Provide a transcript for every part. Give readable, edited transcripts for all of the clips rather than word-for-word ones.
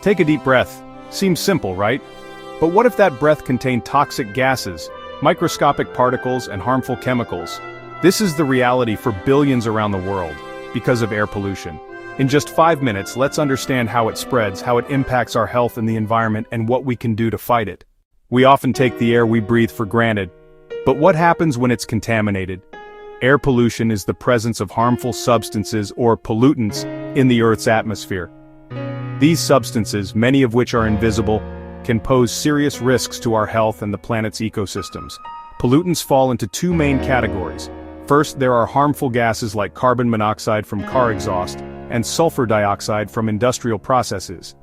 Take a deep breath. Seems simple, right? But what if that breath contained toxic gases, microscopic particles, and harmful chemicals? This is the reality for billions around the world, because of air pollution. In just 5 minutes, let's understand how it spreads, how it impacts our health and the environment, and what we can do to fight it. We often take the air we breathe for granted. But what happens when it's contaminated? Air pollution is the presence of harmful substances or pollutants in the Earth's atmosphere. These substances, many of which are invisible, can pose serious risks to our health and the planet's ecosystems. Pollutants fall into two main categories. First, there are harmful gases like carbon monoxide from car exhaust and sulfur dioxide from industrial processes.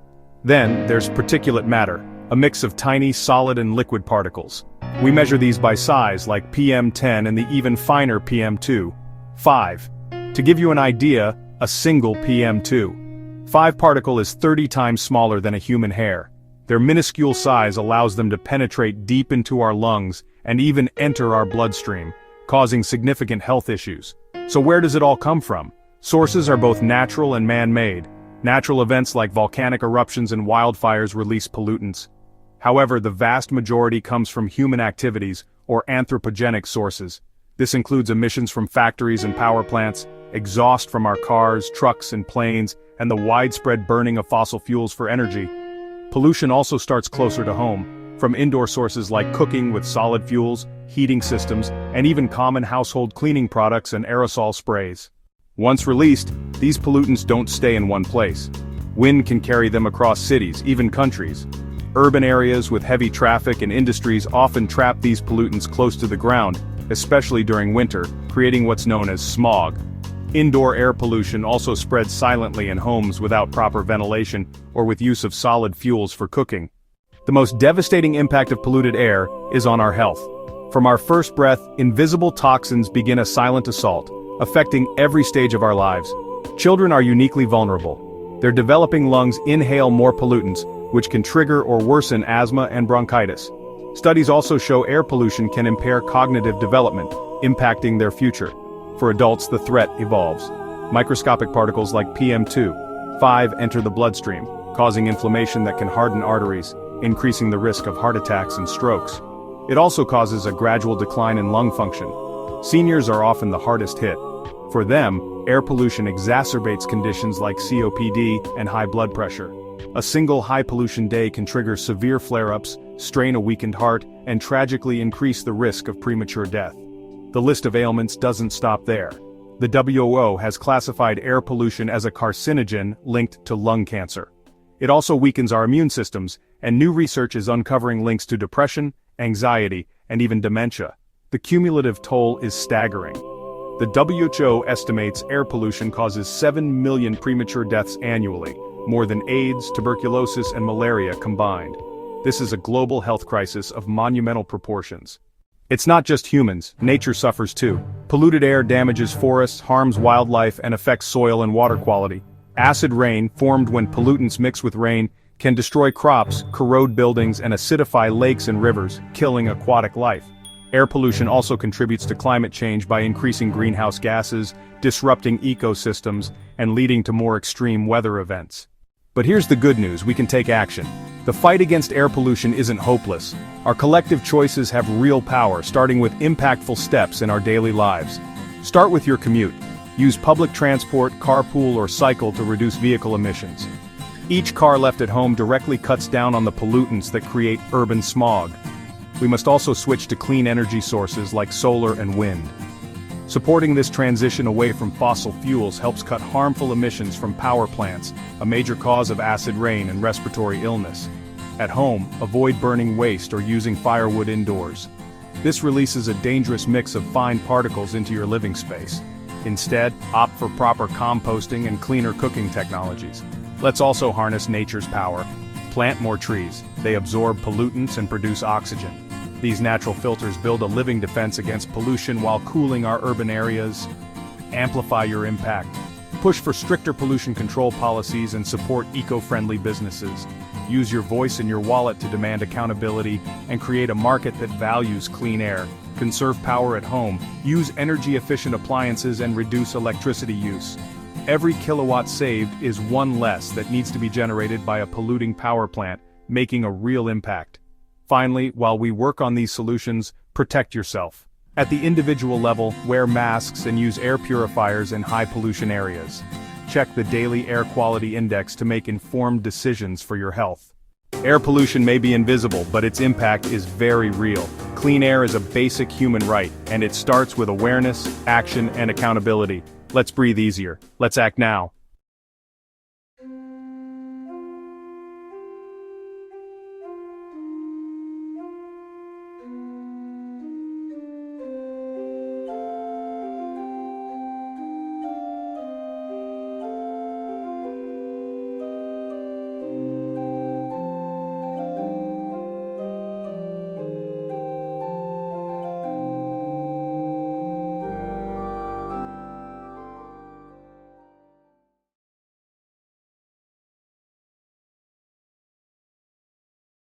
Then, there's particulate matter, a mix of tiny solid and liquid particles. We measure these by size, like PM10 and the even finer PM2.5. To give you an idea, a single PM2.5 particle is 30 times smaller than a human hair. Their minuscule size allows them to penetrate deep into our lungs and even enter our bloodstream, causing significant health issues. So where does it all come from? Sources are both natural and man-made. Natural events like volcanic eruptions and wildfires release pollutants. However, the vast majority comes from human activities or anthropogenic sources. This includes emissions from factories and power plants, exhaust from our cars, trucks, and planes, and the widespread burning of fossil fuels for energy. Pollution also starts closer to home, from indoor sources like cooking with solid fuels, heating systems, and even common household cleaning products and aerosol sprays. Once released, these pollutants don't stay in one place. Wind can carry them across cities, even countries. Urban areas with heavy traffic and industries often trap these pollutants close to the ground, especially during winter, creating what's known as smog. Indoor air pollution also spreads silently in homes without proper ventilation or with use of solid fuels for cooking. The most devastating impact of polluted air is on our health. From our first breath, invisible toxins begin a silent assault, affecting every stage of our lives. Children are uniquely vulnerable. Their developing lungs inhale more pollutants, which can trigger or worsen asthma and bronchitis. Studies also show air pollution can impair cognitive development, impacting their future. For adults, the threat evolves. Microscopic particles like PM2.5 enter the bloodstream, causing inflammation that can harden arteries, increasing the risk of heart attacks and strokes. It also causes a gradual decline in lung function. Seniors are often the hardest hit. For them, air pollution exacerbates conditions like COPD and high blood pressure. A single high-pollution day can trigger severe flare-ups, strain a weakened heart, and tragically increase the risk of premature death. The list of ailments doesn't stop there. The WHO has classified air pollution as a carcinogen linked to lung cancer. It also weakens our immune systems, and new research is uncovering links to depression, anxiety, and even dementia. The cumulative toll is staggering. The WHO estimates air pollution causes 7 million premature deaths annually, more than AIDS, tuberculosis, and malaria combined. This is a global health crisis of monumental proportions. It's not just humans, nature suffers too. Polluted air damages forests, harms wildlife, and affects soil and water quality. Acid rain, formed when pollutants mix with rain, can destroy crops, corrode buildings, and acidify lakes and rivers, killing aquatic life. Air pollution also contributes to climate change by increasing greenhouse gases, disrupting ecosystems, and leading to more extreme weather events. But here's the good news: we can take action. The fight against air pollution isn't hopeless. Our collective choices have real power, starting with impactful steps in our daily lives. Start with your commute. Use public transport, carpool, or cycle to reduce vehicle emissions. Each car left at home directly cuts down on the pollutants that create urban smog. We must also switch to clean energy sources like solar and wind. Supporting this transition away from fossil fuels helps cut harmful emissions from power plants, a major cause of acid rain and respiratory illness. At home, avoid burning waste or using firewood indoors. This releases a dangerous mix of fine particles into your living space. Instead, opt for proper composting and cleaner cooking technologies. Let's also harness nature's power. Plant more trees. They absorb pollutants and produce oxygen. These natural filters build a living defense against pollution while cooling our urban areas. Amplify your impact. Push for stricter pollution control policies and support eco-friendly businesses. Use your voice and your wallet to demand accountability and create a market that values clean air. Conserve power at home. Use energy-efficient appliances and reduce electricity use. Every kilowatt saved is one less that needs to be generated by a polluting power plant, making a real impact. Finally, while we work on these solutions, protect yourself. At the individual level, wear masks and use air purifiers in high-pollution areas. Check the Daily Air Quality Index to make informed decisions for your health. Air pollution may be invisible, but its impact is very real. Clean air is a basic human right, and it starts with awareness, action, and accountability. Let's breathe easier. Let's act now.